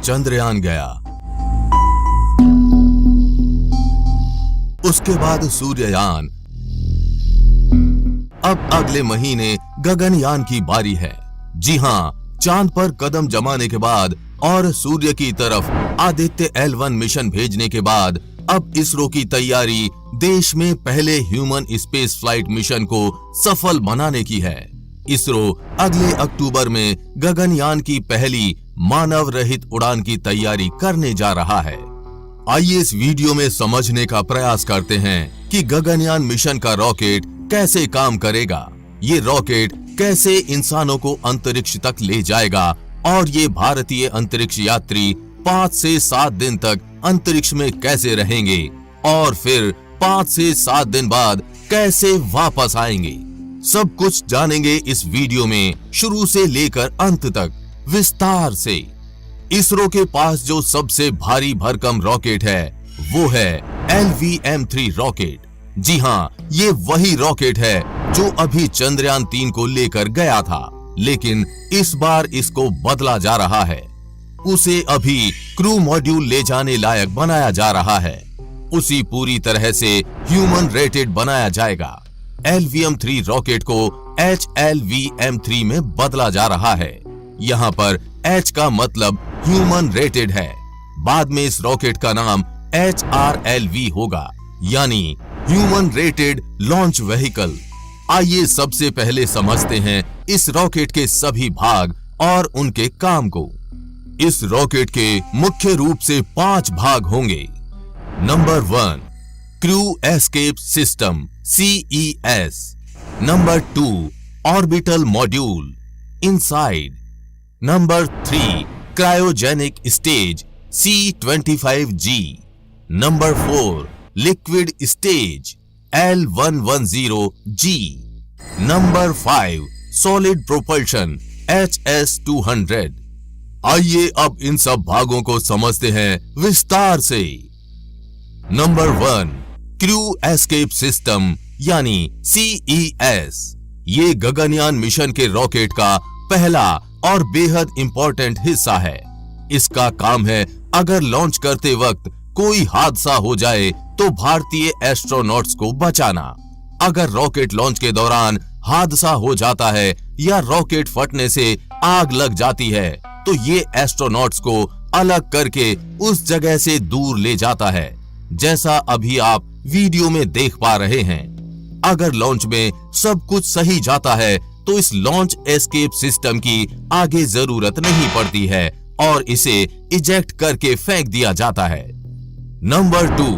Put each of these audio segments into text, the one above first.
चंद्रयान गया। उसके बाद सूर्ययान। अब अगले महीने गगनयान की बारी है। जी हां, चांद पर कदम जमाने के बाद और सूर्य की तरफ आदित्य L1 मिशन भेजने के बाद अब इसरो की तैयारी देश में पहले ह्यूमन स्पेस फ्लाइट मिशन को सफल बनाने की है। इसरो अगले अक्टूबर में गगनयान की पहली मानव रहित उड़ान की तैयारी करने जा रहा है। आइए इस वीडियो में समझने का प्रयास करते हैं कि गगनयान मिशन का रॉकेट कैसे काम करेगा, ये रॉकेट कैसे इंसानों को अंतरिक्ष तक ले जाएगा और ये भारतीय अंतरिक्ष यात्री 5 से 7 दिन तक अंतरिक्ष में कैसे रहेंगे और फिर 5 से 7 दिन बाद कैसे वापस आएंगे। सब कुछ जानेंगे इस वीडियो में शुरू से लेकर अंत तक विस्तार से। इसरो के पास जो सबसे भारी भरकम रॉकेट है वो है LVM-3 रॉकेट। जी हां, ये वही रॉकेट है जो अभी चंद्रयान 3 को लेकर गया था, लेकिन इस बार इसको बदला जा रहा है। उसे अभी क्रू मॉड्यूल ले जाने लायक बनाया जा रहा है। उसी पूरी तरह से ह्यूमन रेटेड बनाया जाएगा। LVM-3 रॉकेट को HLVM-3 में बदला जा रहा है। यहाँ पर H का मतलब ह्यूमन रेटेड है। बाद में इस रॉकेट का नाम HRLV होगा, यानी ह्यूमन रेटेड लॉन्च व्हीकल। आइए सबसे पहले समझते हैं इस रॉकेट के सभी भाग और उनके काम को। इस रॉकेट के मुख्य रूप से 5 भाग होंगे। Number 1, crew escape system CES। Number 2, orbital module inside. Number 3, cryogenic stage C-25G। Number 4, liquid stage L110G। Number 5, solid propulsion HS-200। आइए अब इन सब भागों को समझते हैं विस्तार से। नंबर 1, क्रू एस्केप सिस्टम यानी CES। ये गगनयान मिशन के रॉकेट का पहला और बेहद इंपॉर्टेंट हिस्सा है। इसका काम है अगर लॉन्च करते वक्त कोई हादसा हो जाए तो भारतीय एस्ट्रोनॉट्स को बचाना। अगर रॉकेट लॉन्च के दौरान हादसा हो जाता है या रॉकेट फटने से आग लग जाती है तो ये एस्ट्रोनॉट्स को अलग करके उस जगह से दूर ले जाता है, जैसा अभी आप वीडियो में देख पा रहे हैं। अगर लॉन्च में सब कुछ सही जाता है तो इस लॉन्च एस्केप सिस्टम की आगे जरूरत नहीं पड़ती है और इसे इजेक्ट करके फेंक दिया जाता है। Number 2,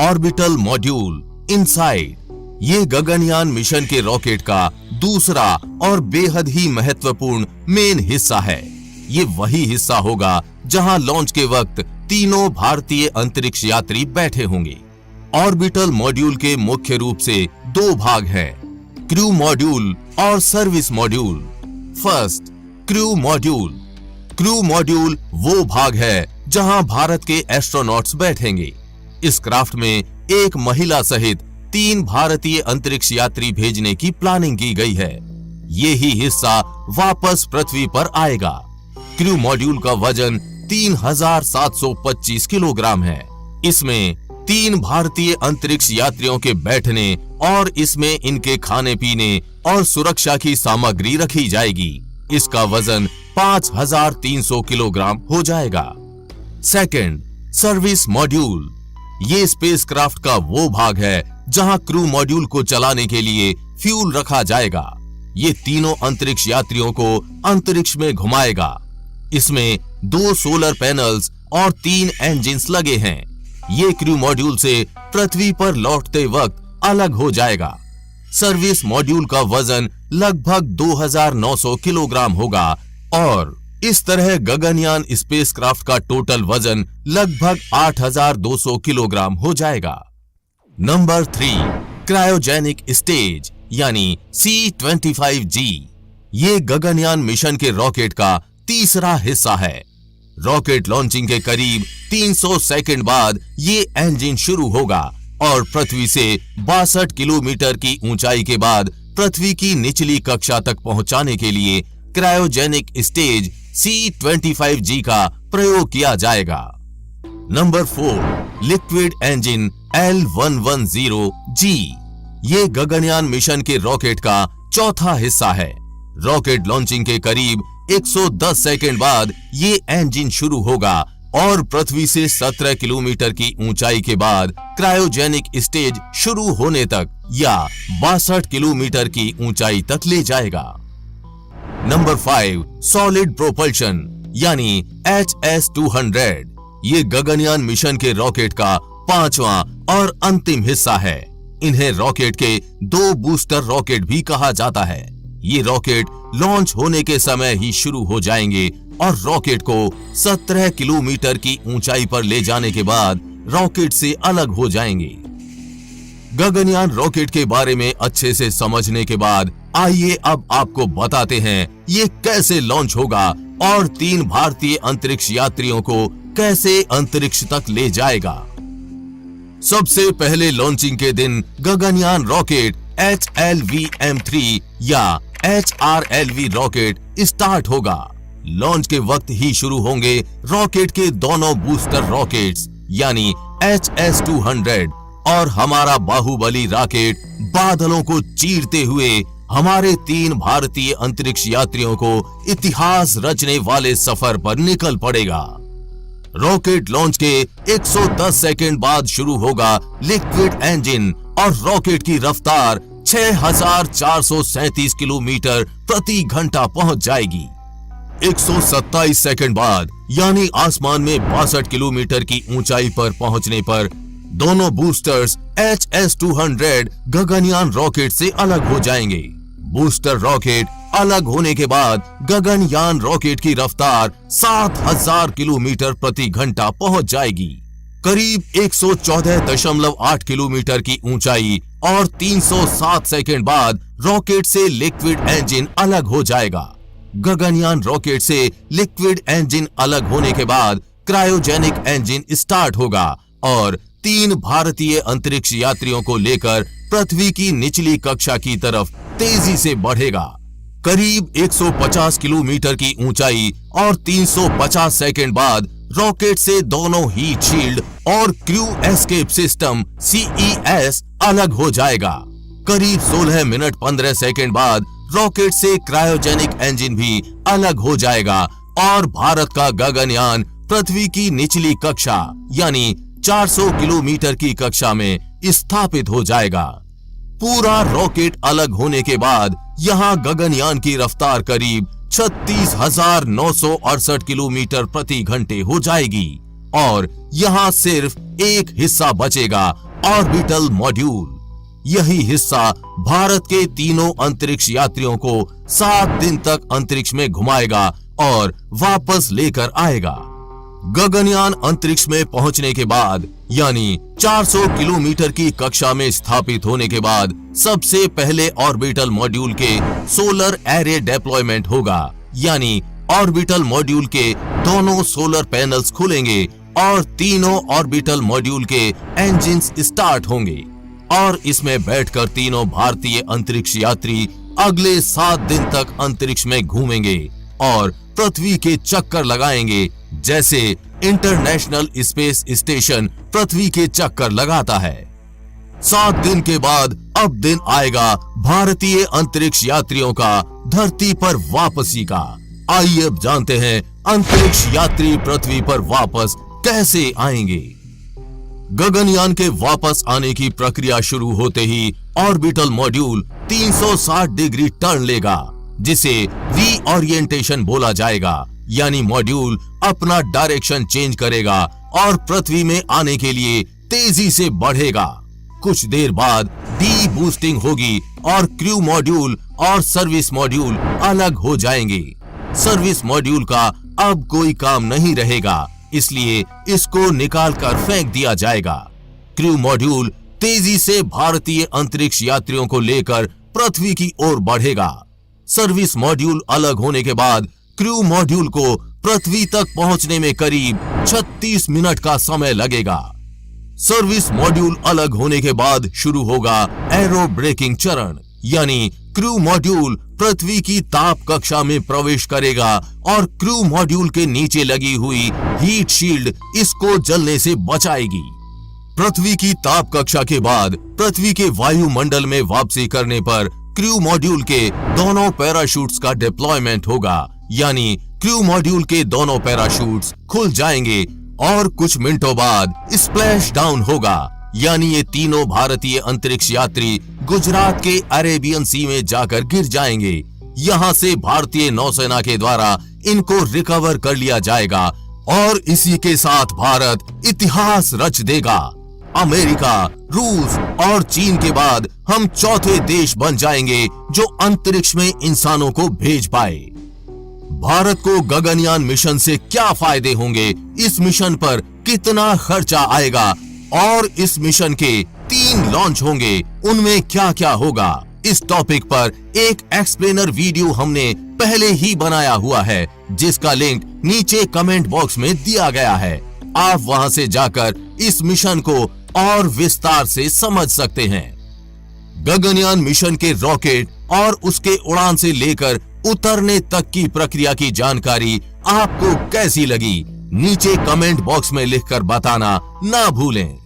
orbital module inside. ये गगनयान मिशन के रॉकेट का दूसरा और बेहद ही महत्वपूर्ण मेन हिस्सा है। ये वही हिस्सा होगा जहां लॉन्च के वक्त तीनों भारतीय अंतरिक्ष यात्री बैठे होंगे। ऑर्बिटल मॉड्यूल के मुख्य रूप से 2 भाग हैं, क्रू मॉड्यूल और service module. First, crew module. Crew module वो भाग है जहां भारत के एस्ट्रोनॉट्स बैठेंगे। इस क्राफ्ट में एक महिला सहित 3 भारतीय अंतरिक्ष यात्री भेजने की प्लानिंग की गई है। ये ही हिस्सा वापस पृथ्वी पर आएगा। क्रू मॉड्यूल का वजन 3725 किलोग्राम है। इसमें 3 भारतीय अंतरिक्ष यात्रियों के बैठने और इसमें इनके खाने पीने और सुरक्षा की सामग्री रखी जाएगी। इसका वजन 5300 किलोग्राम हो जाएगा। Second, service module. ये स्पेसक्राफ्ट का वो भाग है जहां क्रू मॉड्यूल को चलाने के लिए फ्यूल रखा जाएगा। ये तीनों अंतरिक्ष यात्रियों को अंतरिक्ष में घुमाएगा। इसमें 2 सोलर पैनल्स और 3 इंजन्स लगे हैं। ये क्रू मॉड्यूल से पृथ्वी पर लौटते वक्त अलग हो जाएगा। सर्विस मॉड्यूल का वजन लगभग 2900 किलोग्राम होगा और इस तरह गगनयान स्पेसक्राफ्ट का टोटल वजन लगभग 8200 किलोग्राम हो जाएगा। नंबर 3, क्रायोजेनिक स्टेज यानी C-25G। ये गगनयान मिशन के रॉकेट का तीसरा हिस्सा है। रॉकेट लॉन्चिंग के करीब 300 सेकंड बाद ये इंजन शुरू होगा और पृथ्वी से 62 किलोमीटर की ऊंचाई के बाद पृथ्वी की निचली कक्षा तक पहुंचाने के लिए क्रायोजेनिक स्टेज C-25G का प्रयोग किया जाएगा। Number 4, liquid engine L-110G। ये गगनयान मिशन के रॉकेट का चौथा हिस्सा है। रॉकेट लॉन्चिंग के करीब 110 सेकंड बाद ये इंजन शुरू होगा और पृथ्वी से 17 किलोमीटर की ऊंचाई के बाद क्रायोजेनिक स्टेज शुरू होने तक या 62 किलोमीटर की ऊंचाई तक ले जाएगा। नंबर 5, सॉलिड प्रोपल्शन यानी HS-200। ये गगनयान मिशन के रॉकेट का पांचवा और अंतिम हिस्सा है। इन्हें रॉकेट के 2 बूस्टर रॉकेट भी कहा जाता है। ये रॉकेट लॉन्च होने के समय ही शुरू हो जाएंगे और रॉकेट को 17 किलोमीटर की ऊंचाई पर ले जाने के बाद रॉकेट से अलग हो जाएंगे। गगनयान रॉकेट के बारे में अच्छे से समझने के बाद आइए अब आपको बताते हैं ये कैसे लॉन्च होगा और 3 भारतीय अंतरिक्ष यात्रियों को कैसे अंतरिक्ष तक ले जाएगा। सबसे पहले लॉन्चिंग के दिन गगनयान रॉकेट HLV-M3 या HRLV रॉकेट स्टार्ट होगा। लॉन्च के वक्त ही शुरू होंगे रॉकेट के दोनों बूस्टर रॉकेट्स यानी HS-200 और हमारा बाहुबली रॉकेट बादलों को चीरते हुए हमारे 3 भारतीय अंतरिक्ष यात्रियों को इतिहास रचने वाले सफर पर निकल पड़ेगा। रॉकेट लॉन्च के 110 सेकंड बाद शुरू होगा लिक्विड इंजन और रॉकेट की रफ्तार 6437 किलोमीटर प्रति घंटा पहुंच जाएगी। 127 सेकंड बाद यानी आसमान में 62 किलोमीटर की ऊंचाई पर पहुंचने पर दोनों बूस्टर्स HS-200 गगनयान रॉकेट से अलग हो जाएंगे। बूस्टर रॉकेट अलग होने के बाद गगनयान रॉकेट की रफ्तार 7000 किलोमीटर प्रति घंटा पहुंच जाएगी। करीब 114.8 किलोमीटर की ऊंचाई और 307 सेकंड बाद रॉकेट से लिक्विड इंजन अलग हो जाएगा। गगनयान रॉकेट से लिक्विड इंजन अलग होने के बाद क्रायोजेनिक इंजन स्टार्ट होगा और 3 भारतीय अंतरिक्ष यात्रियों को लेकर पृथ्वी की निचली कक्षा की तरफ तेजी से बढ़ेगा। करीब 150 किलोमीटर की ऊंचाई और 350 सेकंड बाद रॉकेट से दोनों हीट शील्ड और क्रू एस्केप सिस्टम CES अलग हो जाएगा। करीब 16 मिनट 15 सेकंड बाद रॉकेट से क्रायोजेनिक इंजन भी अलग हो जाएगा और भारत का गगनयान पृथ्वी की निचली कक्षा यानी 400 किलोमीटर की कक्षा में स्थापित हो जाएगा। पूरा रॉकेट अलग होने के बाद यहां गगनयान की रफ्तार करीब 36,968 किलोमीटर प्रति घंटे हो जाएगी और यहां सिर्फ एक हिस्सा बचेगा, ऑर्बिटल मॉड्यूल। यही हिस्सा भारत के तीनों अंतरिक्ष यात्रियों को 7 दिन तक अंतरिक्ष में घुमाएगा और वापस लेकर आएगा। गगनयान अंतरिक्ष में पहुंचने के बाद यानी 400 किलोमीटर की कक्षा में स्थापित होने के बाद सबसे पहले ऑर्बिटल मॉड्यूल के सोलर एरे डिप्लॉयमेंट होगा, यानी ऑर्बिटल मॉड्यूल के दोनों सोलर पैनल्स खुलेंगे और तीनों ऑर्बिटल मॉड्यूल के इंजन्स स्टार्ट होंगे और इसमें बैठकर तीनों भारतीय अंतरिक्ष यात्री अगले 7 दिन तक अंतरिक्ष में घूमेंगे और पृथ्वी के चक्कर लगाएंगे, जैसे इंटरनेशनल स्पेस स्टेशन पृथ्वी के चक्कर लगाता है। 7 दिन के बाद अब दिन आएगा भारतीय अंतरिक्ष यात्रियों का धरती पर वापसी का। आइए अब जानते हैं अंतरिक्ष यात्री पृथ्वी पर वापस कैसे आएंगे। गगनयान के वापस आने की प्रक्रिया शुरू होते ही ऑर्बिटल मॉड्यूल 360 डिग्री टर्न लेगा, जिसे रीओरिएंटेशन बोला जाएगा, यानी मॉड्यूल अपना डायरेक्शन चेंज करेगा और पृथ्वी में आने के लिए तेजी से बढ़ेगा। कुछ देर बाद डी बूस्टिंग होगी और क्रू मॉड्यूल और सर्विस मॉड्यूल अलग हो जाएंगे। सर्विस मॉड्यूल का अब कोई काम नहीं रहेगा, इसलिए इसको निकाल कर फेंक दिया जाएगा। क्रू मॉड्यूल तेजी से भारतीय अंतरिक्ष यात्रियों को लेकर पृथ्वी की ओर बढ़ेगा। सर्विस मॉड्यूल अलग होने के बाद क्रू मॉड्यूल को पृथ्वी तक पहुंचने में करीब 36 मिनट का समय लगेगा। सर्विस मॉड्यूल अलग होने के बाद शुरू होगा एरो ब्रेकिंग चरण, यानी क्रू मॉड्यूल पृथ्वी की ताप कक्षा में प्रवेश करेगा और क्रू मॉड्यूल के नीचे लगी हुई हीट शील्ड इसको जलने से बचाएगी। पृथ्वी की ताप कक्षा के बाद पृथ्वी के वायुमंडल में वापसी करने पर क्रू मॉड्यूल के दोनों पैराशूट्स का डिप्लॉयमेंट होगा, यानी क्रू मॉड्यूल के दोनों पैराशूट्स खुल जाएंगे और कुछ मिनटों बाद स्प्लैश डाउन होगा, यानी ये तीनों भारतीय अंतरिक्ष यात्री गुजरात के अरेबियन सी में जाकर गिर जाएंगे। यहाँ से भारतीय नौसेना के द्वारा इनको रिकवर कर लिया जाएगा और इसी के साथ भारत इतिहास रच देगा। अमेरिका, रूस और चीन के बाद हम चौथे देश बन जाएंगे जो अंतरिक्ष में इंसानों को भेज पाए। भारत को गगनयान मिशन से क्या फायदे होंगे, इस मिशन पर कितना खर्चा आएगा और इस मिशन के 3 लॉन्च होंगे, उनमें क्या क्या होगा, इस टॉपिक पर एक एक्सप्लेनर वीडियो हमने पहले ही बनाया हुआ है, जिसका लिंक नीचे कमेंट बॉक्स में दिया गया है। आप वहां से जाकर इस मिशन को और विस्तार से समझ सकते हैं। गगनयान मिशन के रॉकेट और उसके उड़ान से लेकर उतरने तक की प्रक्रिया की जानकारी आपको कैसी लगी, नीचे कमेंट बॉक्स में लिखकर बताना ना भूलें।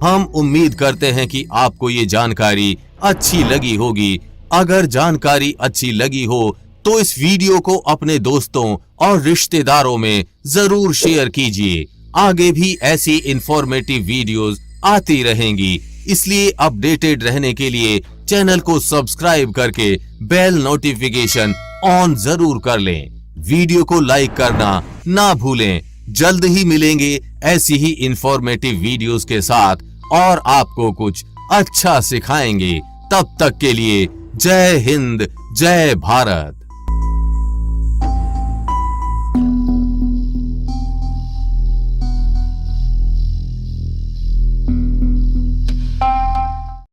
हम उम्मीद करते हैं कि आपको ये जानकारी अच्छी लगी होगी। अगर जानकारी अच्छी लगी हो तो इस वीडियो को अपने दोस्तों और रिश्तेदारों में जरूर शेयर कीजिए। आगे भी ऐसी इंफॉर्मेटिव वीडियोस आती रहेंगी, इसलिए अपडेटेड रहने के लिए चैनल को सब्सक्राइब करके बेल नोटिफिकेशन ऑन जरूर कर लें। वीडियो को लाइक करना ना भूलें। जल्द ही मिलेंगे ऐसी ही इंफॉर्मेटिव वीडियोस के साथ और आपको कुछ अच्छा सिखाएंगे। तब तक के लिए जय हिंद, जय भारत।